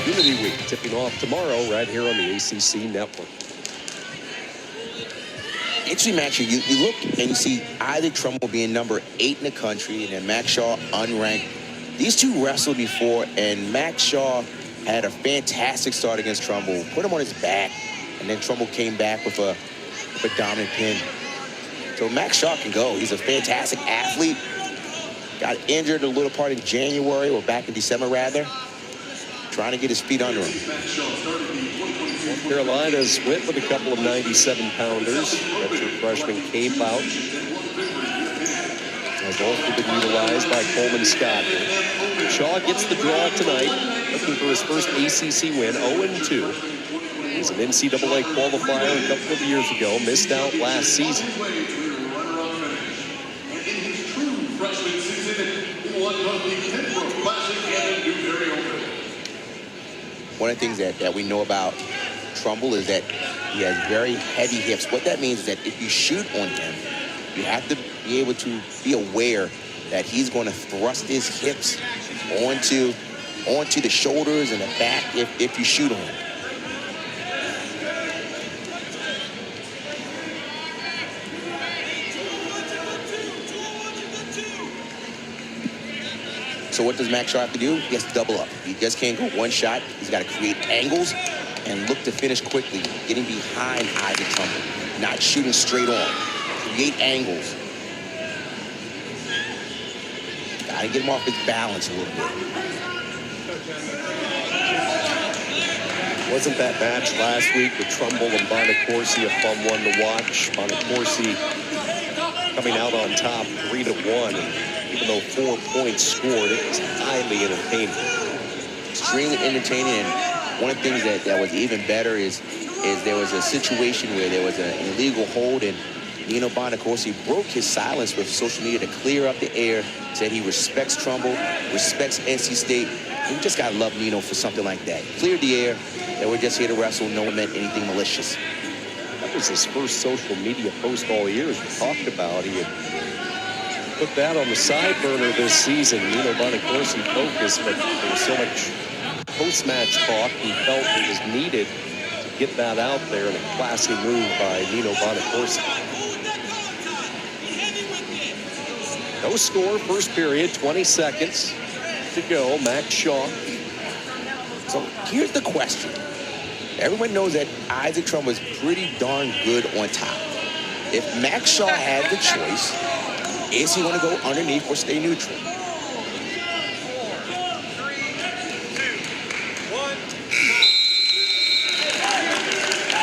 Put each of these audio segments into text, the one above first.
Unity Week tipping off tomorrow right here on the ACC Network. Interesting matchup. You look and you see Isaac Trumbull being number 8 in the country, and then Max Shaw unranked. These two wrestled before, and Max Shaw had a fantastic start against Trumbull, put him on his back, and then Trumbull came back with a dominant pin. So Max Shaw can go. He's a fantastic athlete. Got injured a little part in January, or back in December rather, trying to get his feet under him. North Carolina's went with a couple of 97-pounders. Redshirt freshman Cade Bout. Both have been utilized by Coleman Scott. Shaw gets the draw tonight, looking for his first ACC win, 0-2. He's an NCAA qualifier a couple of years ago, missed out last season. One of the things that we know about Trumbull is that he has very heavy hips. What that means is that if you shoot on him, you have to be able to be aware that he's going to thrust his hips onto the shoulders and the back if you shoot on him. So what does Max Shaw have to do? He has to double up. He just can't go one shot. He's got to create angles and look to finish quickly, getting behind Isaac Trumbull, not shooting straight on. Create angles. Got to get him off his balance a little bit. Wasn't that match last week with Trumbull and Bonacorsi a fun one to watch? Bonacorsi coming out on top 3-1. Even though 4 points scored, it was highly entertaining. Extremely entertaining. And one of the things that was even better is there was a situation where there was an illegal hold, and Nino Bonacorsi broke his silence with social media to clear up the air, said he respects Trumbull, respects NC State. We just got to love Nino for something like that. Cleared the air, that we're just here to wrestle. No one meant anything malicious. That was his first social media post all year, as we talked about. He had put that on the side burner this season. Nino Bonacorsi focused, but there was so much post-match talk, he felt it was needed to get that out there, and a classy move by Nino Bonacorsi. No score, first period, 20 seconds to go. Max Shaw. So here's the question. Everyone knows that Isaac Trumbull is pretty darn good on top. If Max Shaw had the choice, is he going to go underneath or stay neutral?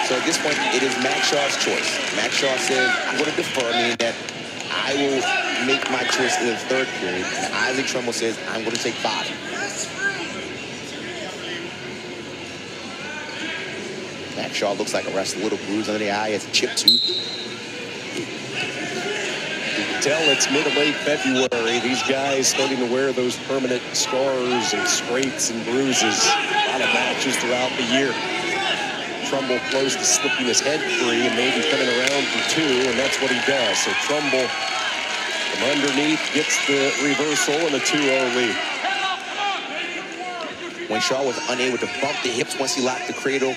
So at this point, it is Max Shaw's choice. Max Shaw says, I'm going to defer, meaning that I will make my choice in the third period. And Isaac Trumbull says, I'm going to take bottom. Max Shaw looks like a wrestler, a little bruise under the eye, has a chipped tooth. You can tell it's mid to late February. These guys starting to wear those permanent scars and scrapes and bruises. A lot of matches throughout the year. Trumbull close to slipping his head free and maybe coming around for 2, and that's what he does. So Trumbull from underneath gets the reversal and a 2-0 lead. When Shaw was unable to bump the hips once he locked the cradle,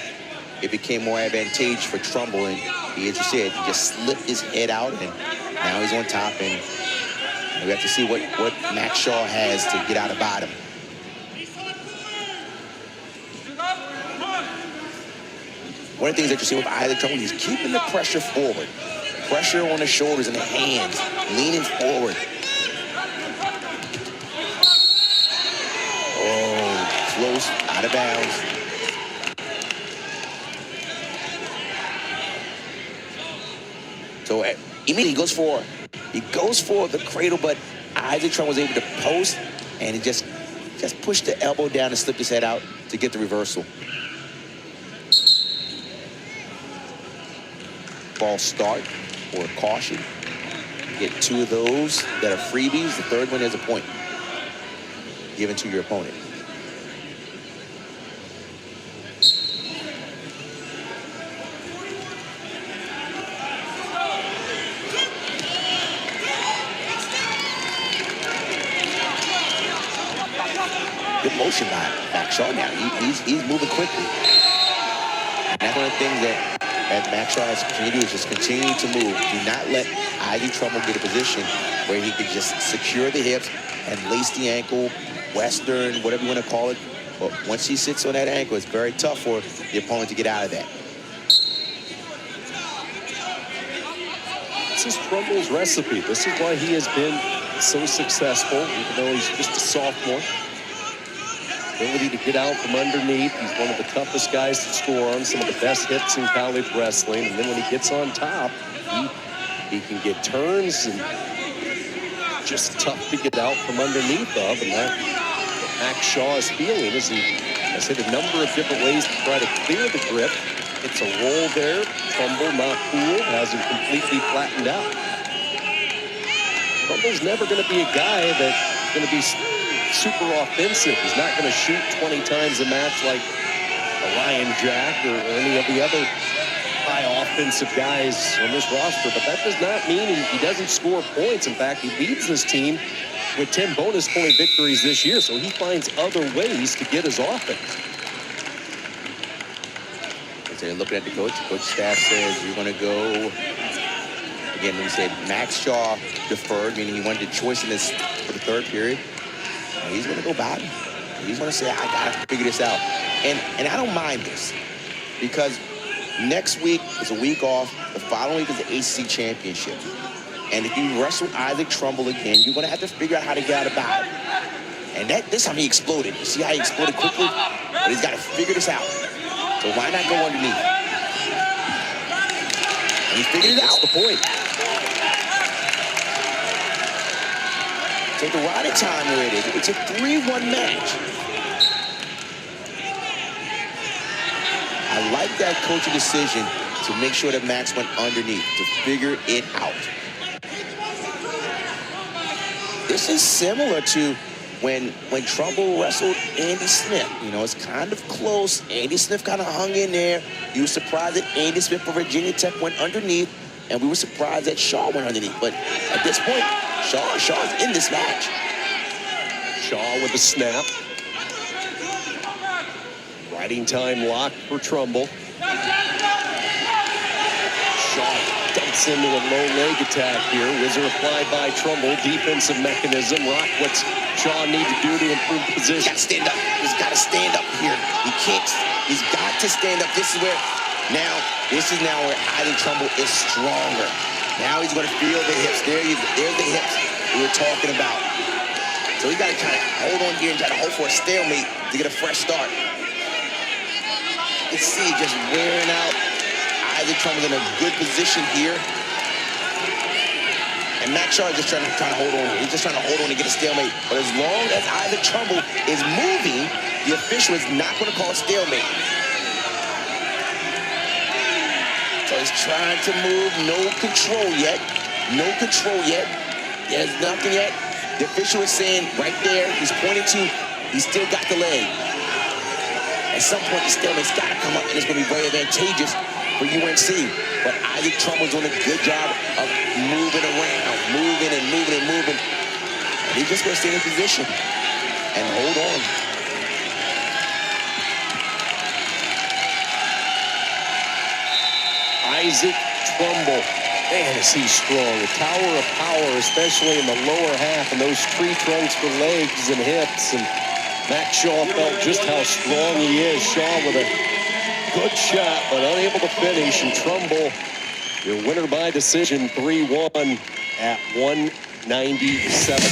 it became more advantageous for Trumbull, and as you said, he just slipped his head out, and now he's on top, and we have to see what Max Shaw has to get out of bottom. One of the things that you see with Isaac Trumbull, he's keeping the pressure forward. Pressure on the shoulders and the hands, leaning forward. Oh, close, out of bounds. So immediately he goes for the cradle, but Isaac Trumbull was able to post, and he just pushed the elbow down and slipped his head out to get the reversal. False start or caution. Get 2 of those that are freebies. The third one is a point given to your opponent. motion by Max Shaw now. He's moving quickly. And that's one of the things that Max Shaw has to continue to do is just continue to move. Do not let Ivy Trumbull get a position where he could just secure the hips and lace the ankle, Western, whatever you want to call it. But once he sits on that ankle, it's very tough for the opponent to get out of that. This is Trumble's recipe. This is why he has been so successful, even though he's just a sophomore. Ability to get out from underneath. He's one of the toughest guys to score on, some of the best hits in college wrestling. And then when he gets on top, he can get turns and just tough to get out from underneath of. And that what Max Shaw is feeling as he has hit a number of different ways to try to clear the grip. It's a roll there. Trumbull not cool, has him completely flattened out. Trumble's never going to be a guy that's going to be super offensive. He's not going to shoot 20 times a match like a Ryan Jack or any of the other high offensive guys on this roster, but that does not mean he doesn't score points. In fact, he leads this team with 10 bonus point victories this year, so he finds other ways to get his offense. As they're looking at the coach staff says you're going to go. Again, we said Max Shaw deferred, meaning he wanted a choice in this for the third period. He's going to go back. He's going to say, I got to figure this out. And I don't mind this because next week is a week off. The following week is the ACC championship. And if you wrestle Isaac Trumbull again, you're going to have to figure out how to get out of battle. And this time he exploded. You see how he exploded quickly? But he's got to figure this out. So why not go underneath? And he figured it out. That's the point. So the right time where it is, it's a 3-1 match. I like that coaching decision to make sure that Max went underneath, to figure it out. This is similar to when Trumbull wrestled Andy Smith. You know, it's kind of close. Andy Smith kind of hung in there. You were surprised that Andy Smith for Virginia Tech went underneath, and we were surprised that Shaw went underneath. But at this point, Shaw's in this match. Shaw with a snap. Riding time locked for Trumbull. Shaw dumps into a low leg attack here. Whizzer applied by Trumbull. Defensive mechanism. Rock what's Shaw need to do to improve the position. He's got to stand up. He's got to stand up here. He can't. He's got to stand up. This is where Isaac Trumbull is stronger. Now he's going to feel the hips. There's the hips we were talking about. So he got to try to hold on here and try to hope for a stalemate to get a fresh start. You can see just wearing out. Isaac Trumbull in a good position here. And Max Shaw is just trying to hold on. He's just trying to hold on to get a stalemate. But as long as Isaac Trumbull is moving, the official is not going to call a stalemate. So he's trying to move. No control yet. No control yet. There's nothing yet. The official is saying right there, he's pointing to, he's still got the leg. At some point, the stalemate's got to come up, and it's going to be very advantageous for UNC. But Isaac Trumble's doing a good job of moving around, moving and moving and moving. And he's just going to stay in position and hold on. Isaac Trumbull. Man, is he strong. A tower of power, especially in the lower half, and those tree trunks for legs and hips. And Max Shaw felt just how strong he is. Shaw with a good shot, but unable to finish. And Trumbull, your winner by decision, 3-1 at 197.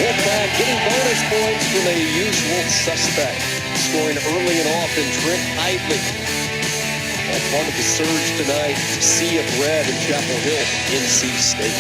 Wolfpack getting bonus points from a usual suspect. Scoring early and often, Trent Idley. All part of the surge tonight. Sea of red in Chapel Hill, NC State.